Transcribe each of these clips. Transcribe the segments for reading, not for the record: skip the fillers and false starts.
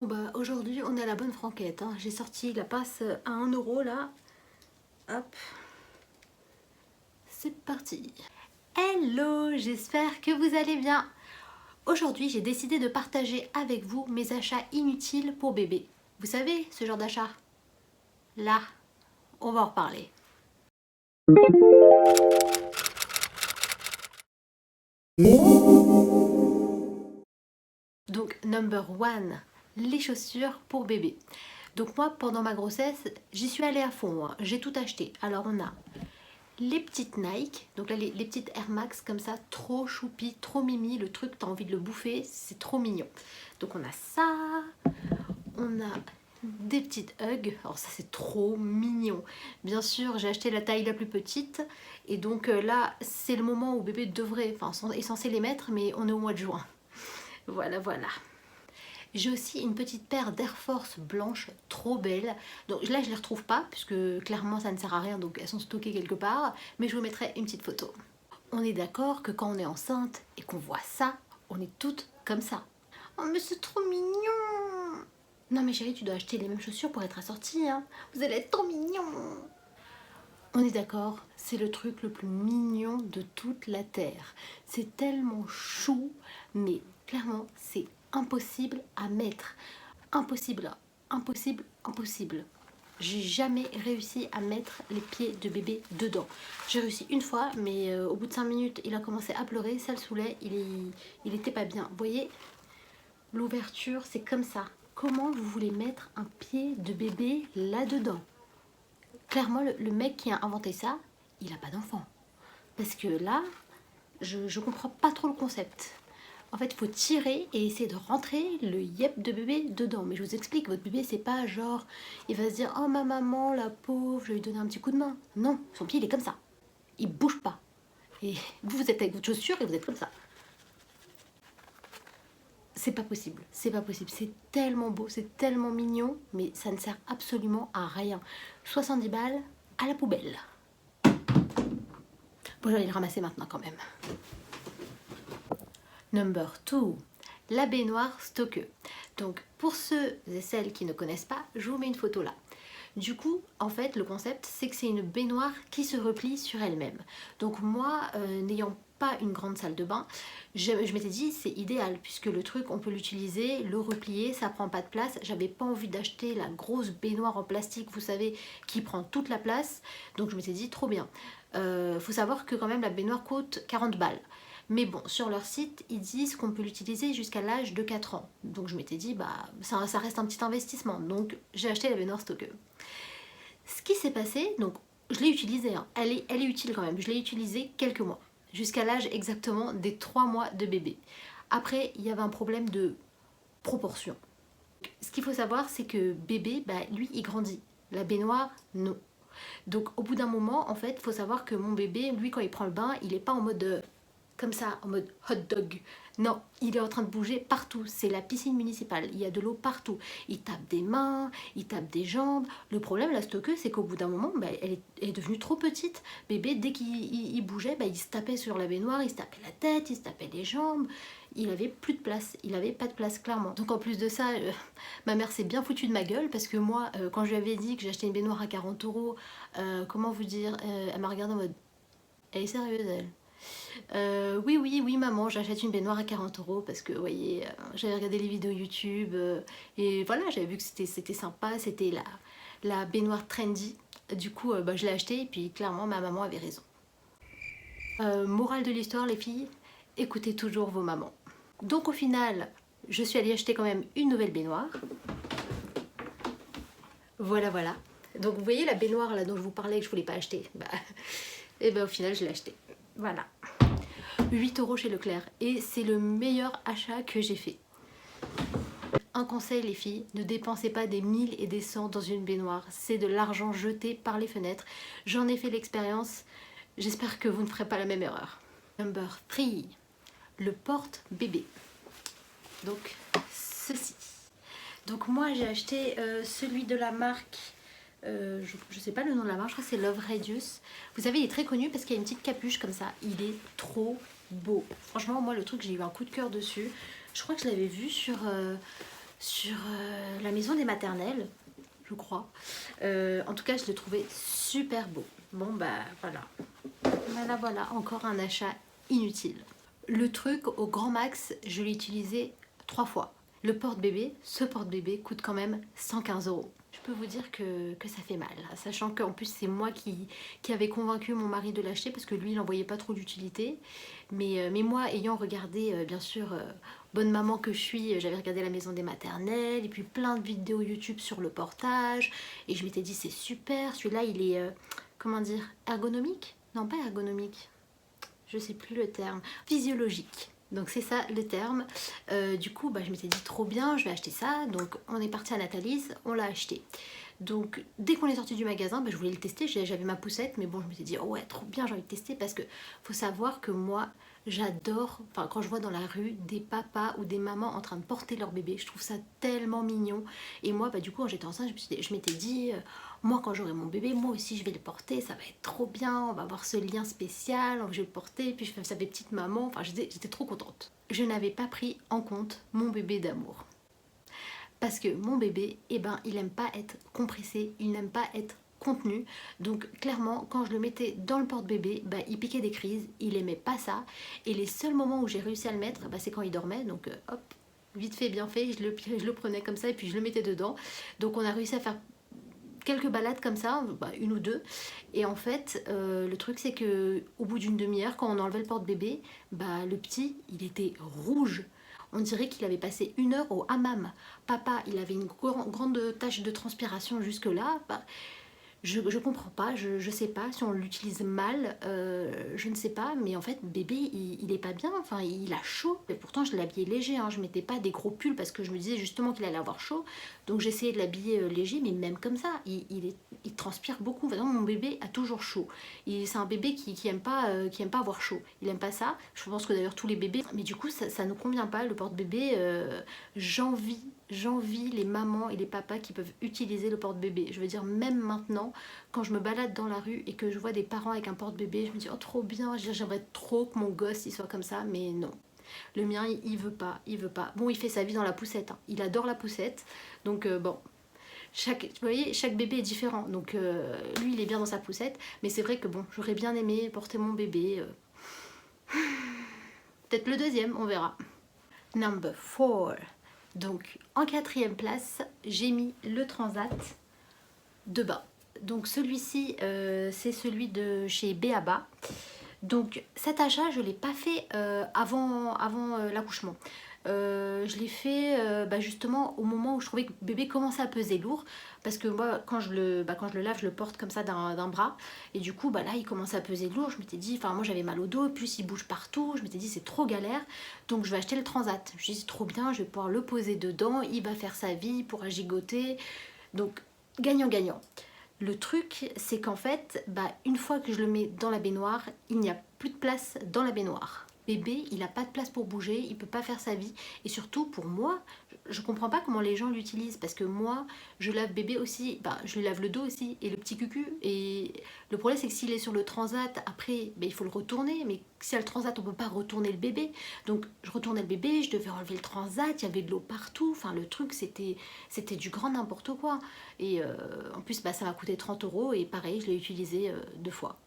Bon bah, aujourd'hui on est à la bonne franquette, hein. J'ai sorti la passe à 1 € là. Hop, c'est parti. Hello, j'espère que vous allez bien. Aujourd'hui j'ai décidé de partager avec vous mes achats inutiles pour bébé. Vous savez, ce genre d'achat? Là, on va en reparler. Donc number one, les chaussures pour bébé. Donc moi pendant ma grossesse j'y suis allée à fond, hein. J'ai tout acheté. Alors on a les petites Nike, donc là les petites Air Max comme ça, trop choupi, trop mimi, le truc t'as envie de le bouffer, c'est trop mignon. Donc on a ça, on a des petites Hug, alors ça c'est trop mignon. Bien sûr j'ai acheté la taille la plus petite et donc là c'est le moment où bébé devrait, enfin est censé les mettre, mais on est au mois de juin. Voilà voilà. J'ai aussi une petite paire d'Air Force blanches, trop belles. Donc là, je les retrouve pas, puisque clairement, ça ne sert à rien, donc elles sont stockées quelque part. Mais je vous mettrai une petite photo. On est d'accord que quand on est enceinte et qu'on voit ça, on est toutes comme ça. Oh, mais c'est trop mignon! Non mais chérie, tu dois acheter les mêmes chaussures pour être assortie, hein. Vous allez être trop mignon! On est d'accord, c'est le truc le plus mignon de toute la Terre. C'est tellement chou, mais clairement, c'est impossible à mettre. Impossible, impossible, impossible. J'ai jamais réussi à mettre les pieds de bébé dedans. J'ai réussi une fois, mais au bout de 5 minutes, il a commencé à pleurer, ça le saoulait, il était pas bien. Vous voyez, l'ouverture, c'est comme ça. Comment vous voulez mettre un pied de bébé là-dedans? Clairement, le mec qui a inventé ça, il n'a pas d'enfant. Parce que là, je comprends pas trop le concept. En fait, il faut tirer et essayer de rentrer le yep de bébé dedans. Mais je vous explique, votre bébé, c'est pas genre, il va se dire, oh ma maman, la pauvre, je vais lui donner un petit coup de main. Non, son pied, il est comme ça. Il bouge pas. Et vous, vous êtes avec votre chaussure et vous êtes comme ça. C'est pas possible, c'est pas possible. C'est tellement beau, c'est tellement mignon, mais ça ne sert absolument à rien. 70 balles à la poubelle. Bon, je vais le ramasser maintenant quand même. Number 2, la baignoire Stokke. Donc pour ceux et celles qui ne connaissent pas, je vous mets une photo là. Du coup, en fait, le concept, c'est que c'est une baignoire qui se replie sur elle-même. Donc moi, n'ayant pas une grande salle de bain, je m'étais dit c'est idéal puisque le truc on peut l'utiliser, le replier, ça prend pas de place. J'avais pas envie d'acheter la grosse baignoire en plastique, vous savez, qui prend toute la place. Donc je m'étais dit trop bien. Faut savoir que quand même la baignoire coûte 40 balles. Mais bon, sur leur site, ils disent qu'on peut l'utiliser jusqu'à l'âge de 4 ans. Donc je m'étais dit, bah ça reste un petit investissement. Donc j'ai acheté la baignoire Stokke. Ce qui s'est passé, donc je l'ai utilisée, hein. Elle est utile quand même. Je l'ai utilisée quelques mois, jusqu'à l'âge exactement des 3 mois de bébé. Après, il y avait un problème de proportion. Ce qu'il faut savoir, c'est que bébé, bah, lui, il grandit. La baignoire, non. Donc au bout d'un moment, en fait, il faut savoir que mon bébé, lui, quand il prend le bain, il n'est pas en mode comme ça, en mode hot dog. Non, il est en train de bouger partout. C'est la piscine municipale. Il y a de l'eau partout. Il tape des mains, il tape des jambes. Le problème, la Stokke, c'est qu'au bout d'un moment, bah, elle est devenue trop petite. Bébé, dès qu'il bougeait, bah, il se tapait sur la baignoire, il se tapait la tête, il se tapait les jambes. Il avait plus de place. Il avait pas de place, clairement. Donc en plus de ça, ma mère s'est bien foutue de ma gueule parce que moi, quand je lui avais dit que j'achetais une baignoire à 40 euros, comment vous dire, elle m'a regardé en mode, elle est sérieuse, elle? Oui, oui, oui, maman, j'achète une baignoire à 40 euros parce que, vous voyez, j'avais regardé les vidéos YouTube et voilà, j'avais vu que c'était sympa, c'était la baignoire trendy. Du coup, bah, je l'ai achetée et puis clairement, ma maman avait raison. Morale de l'histoire, les filles, écoutez toujours vos mamans. Donc au final, je suis allée acheter quand même une nouvelle baignoire. Voilà, voilà. Donc vous voyez la baignoire là dont je vous parlais que je voulais pas acheter, bah, et ben au final, je l'ai achetée. Voilà. 8 euros chez Leclerc et c'est le meilleur achat que j'ai fait. Un conseil les filles, ne dépensez pas des 1000 et des 100 dans une baignoire, c'est de l'argent jeté par les fenêtres. J'en ai fait l'expérience, j'espère que vous ne ferez pas la même erreur. Number 3, le porte-bébé. Donc ceci. Donc moi j'ai acheté celui de la marque, je sais pas le nom de la marque, je crois que c'est Love Radius. Vous savez il est très connu parce qu'il y a une petite capuche comme ça, il est trop beau. Franchement moi le truc j'ai eu un coup de cœur dessus. Je crois que je l'avais vu sur sur la maison des maternelles, je crois. En tout cas, je le trouvais super beau. Bon bah voilà. Voilà, encore un achat inutile. Le truc au grand max, je l'ai utilisé 3 fois. Le porte-bébé, ce porte-bébé coûte quand même 115 €. Je peux vous dire que ça fait mal, sachant qu'en plus c'est moi qui avait convaincu mon mari de l'acheter parce que lui il n'en voyait pas trop d'utilité. Mais moi ayant regardé bien sûr bonne maman que je suis, j'avais regardé la maison des maternelles et puis plein de vidéos YouTube sur le portage et je m'étais dit c'est super, celui-là il est comment dire, ergonomique? Non pas ergonomique, je sais plus le terme, physiologique. Donc c'est ça le terme. Du coup bah, je m'étais dit trop bien, je vais acheter ça. Donc on est parti à Nathalie's, on l'a acheté. Donc dès qu'on est sorti du magasin, bah, je voulais le tester, j'avais ma poussette, mais bon je m'étais dit oh ouais trop bien, j'ai envie de tester parce que faut savoir que moi j'adore, enfin quand je vois dans la rue des papas ou des mamans en train de porter leur bébé, je trouve ça tellement mignon. Et moi bah, du coup quand j'étais enceinte, je m'étais dit moi quand j'aurai mon bébé, moi aussi je vais le porter, ça va être trop bien, on va avoir ce lien spécial, je vais le porter, puis je fais ça fait petite maman, enfin j'étais trop contente. Je n'avais pas pris en compte mon bébé d'amour. Parce que mon bébé, eh ben, il n'aime pas être compressé, il n'aime pas être contenu. Donc clairement, quand je le mettais dans le porte-bébé, bah, il piquait des crises, il aimait pas ça. Et les seuls moments où j'ai réussi à le mettre, bah, c'est quand il dormait. Donc hop, vite fait, bien fait, je le prenais comme ça et puis je le mettais dedans. Donc on a réussi à faire quelques balades comme ça, bah, une ou deux. Et en fait, le truc c'est que au bout d'une demi-heure, quand on enlevait le porte-bébé, bah, le petit, il était rouge. On dirait qu'il avait passé 1 heure au hammam. Papa, il avait une grande tache de transpiration jusque-là. Bah, je comprends pas, je sais pas si on l'utilise mal, je ne sais pas, mais en fait bébé il est pas bien, enfin il a chaud. Et pourtant je l'habillais léger, hein, je mettais pas des gros pulls parce que je me disais justement qu'il allait avoir chaud, donc j'essayais de l'habiller léger, mais même comme ça il transpire beaucoup. Vraiment mon bébé a toujours chaud. C'est un bébé qui aime pas avoir chaud, il aime pas ça. Je pense que d'ailleurs tous les bébés, mais du coup ça nous convient pas le porte-bébé. J'envie les mamans et les papas qui peuvent utiliser le porte-bébé. Je veux dire, même maintenant, quand je me balade dans la rue et que je vois des parents avec un porte-bébé, je me dis, oh trop bien, j'aimerais trop que mon gosse il soit comme ça, mais non. Le mien, il veut pas, il veut pas. Bon, il fait sa vie dans la poussette, hein. Il adore la poussette. Donc bon, vous voyez, chaque bébé est différent. Donc lui, il est bien dans sa poussette. Mais c'est vrai que bon, j'aurais bien aimé porter mon bébé. Peut-être le deuxième, on verra. Number 4. Donc en 4e place, j'ai mis le Transat de bain. Donc celui-ci, c'est celui de chez B.A.B.A. Donc cet achat, je ne l'ai pas fait avant l'accouchement. Je l'ai fait bah, justement au moment où je trouvais que bébé commençait à peser lourd. Parce que moi, quand je le lave, je le porte comme ça d'un bras. Et du coup, bah, là, il commençait à peser lourd. Je m'étais dit, enfin moi j'avais mal au dos, et puis il bouge partout. Je m'étais dit, c'est trop galère. Donc je vais acheter le Transat. Je me suis dit, c'est trop bien, je vais pouvoir le poser dedans. Il va faire sa vie, il pourra gigoter. Donc gagnant-gagnant. Le truc, c'est qu'en fait, bah, une fois que je le mets dans la baignoire, il n'y a plus de place dans la baignoire. Bébé, il n'a pas de place pour bouger, il peut pas faire sa vie. Et surtout, pour moi, je comprends pas comment les gens l'utilisent. Parce que moi, je lave bébé aussi, bah, je lui lave le dos aussi, et le petit cucu. Et le problème, c'est que s'il est sur le transat, après, bah, il faut le retourner. Mais si à le transat, on peut pas retourner le bébé. Donc, je retournais le bébé, je devais enlever le transat, il y avait de l'eau partout. Enfin, le truc, c'était du grand n'importe quoi. Et en plus, bah, ça m'a coûté 30 € et pareil, je l'ai utilisé 2 fois.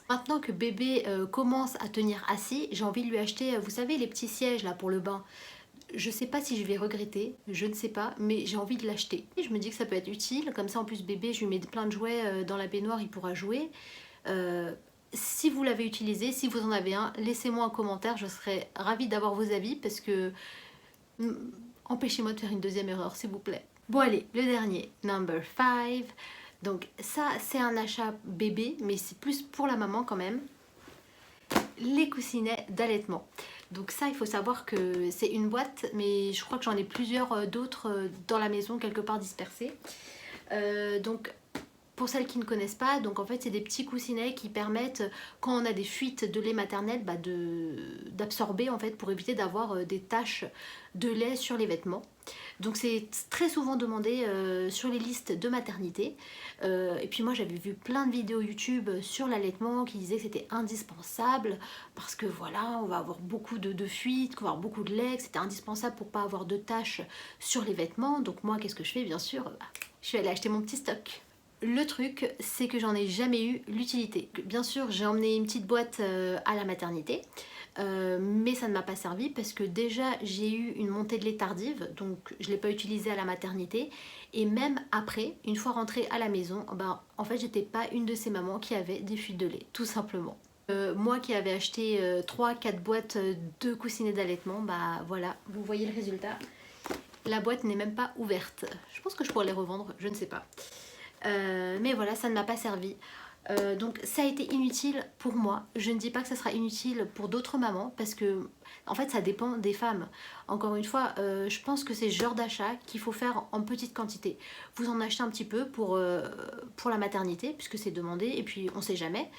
Maintenant que bébé commence à tenir assis, j'ai envie de lui acheter, vous savez, les petits sièges là pour le bain. Je sais pas si je vais regretter, je ne sais pas, mais j'ai envie de l'acheter. Je me dis que ça peut être utile, comme ça en plus bébé, je lui mets plein de jouets dans la baignoire, il pourra jouer. Si vous l'avez utilisé, si vous en avez un, laissez-moi un commentaire, je serais ravie d'avoir vos avis parce que empêchez-moi de faire une deuxième erreur s'il vous plaît. Bon allez, le dernier, number 5. Donc ça c'est un achat bébé, mais c'est plus pour la maman quand même. Les coussinets d'allaitement. Donc ça il faut savoir que c'est une boîte, mais je crois que j'en ai plusieurs d'autres dans la maison quelque part dispersés. Donc Pour celles qui ne connaissent pas, donc en fait c'est des petits coussinets qui permettent, quand on a des fuites de lait maternel, d'absorber en fait pour éviter d'avoir des taches de lait sur les vêtements. Donc c'est très souvent demandé sur les listes de maternité. Et puis moi j'avais vu plein de vidéos YouTube sur l'allaitement qui disaient que c'était indispensable parce que voilà, on va avoir beaucoup de fuites, qu'on va avoir beaucoup de lait, que c'était indispensable pour pas avoir de taches sur les vêtements. Donc moi qu'est-ce que je fais? Bien sûr, je suis allée acheter mon petit stock. Le truc, c'est que j'en ai jamais eu l'utilité. Bien sûr, j'ai emmené une petite boîte à la maternité, mais ça ne m'a pas servi parce que déjà j'ai eu une montée de lait tardive, donc je ne l'ai pas utilisé à la maternité. Et même après, une fois rentrée à la maison, ben, en fait, j'étais pas une de ces mamans qui avait des fuites de lait, tout simplement. Moi qui avais acheté 3-4 boîtes de coussinets d'allaitement, bah voilà, vous voyez le résultat. La boîte n'est même pas ouverte. Je pense que je pourrais les revendre, je ne sais pas. Mais voilà, ça ne m'a pas servi. Donc ça a été inutile pour moi. Je ne dis pas que ça sera inutile pour d'autres mamans parce que en fait ça dépend des femmes. Encore une fois, je pense que c'est le genre d'achat qu'il faut faire en petite quantité. Vous en achetez un petit peu pour la maternité puisque c'est demandé et puis on sait jamais.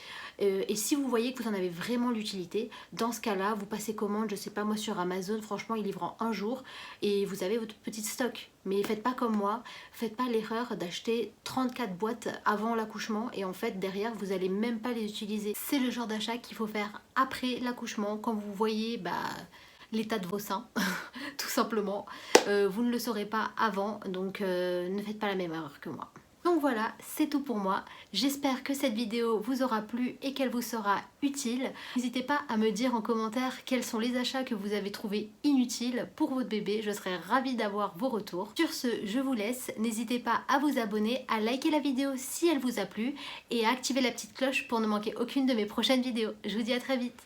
Et si vous voyez que vous en avez vraiment l'utilité, dans ce cas-là, vous passez commande, je sais pas moi sur Amazon, franchement ils livrent en un jour et vous avez votre petit stock. Mais faites pas comme moi, faites pas l'erreur d'acheter 34 boîtes avant l'accouchement et en fait derrière vous allez même pas les utiliser. C'est le genre d'achat qu'il faut faire après l'accouchement quand vous voyez l'état de vos seins, tout simplement. Vous ne le saurez pas avant, donc ne faites pas la même erreur que moi. Donc voilà, c'est tout pour moi. J'espère que cette vidéo vous aura plu et qu'elle vous sera utile. N'hésitez pas à me dire en commentaire quels sont les achats que vous avez trouvés inutiles pour votre bébé. Je serais ravie d'avoir vos retours. Sur ce, je vous laisse. N'hésitez pas à vous abonner, à liker la vidéo si elle vous a plu et à activer la petite cloche pour ne manquer aucune de mes prochaines vidéos. Je vous dis à très vite.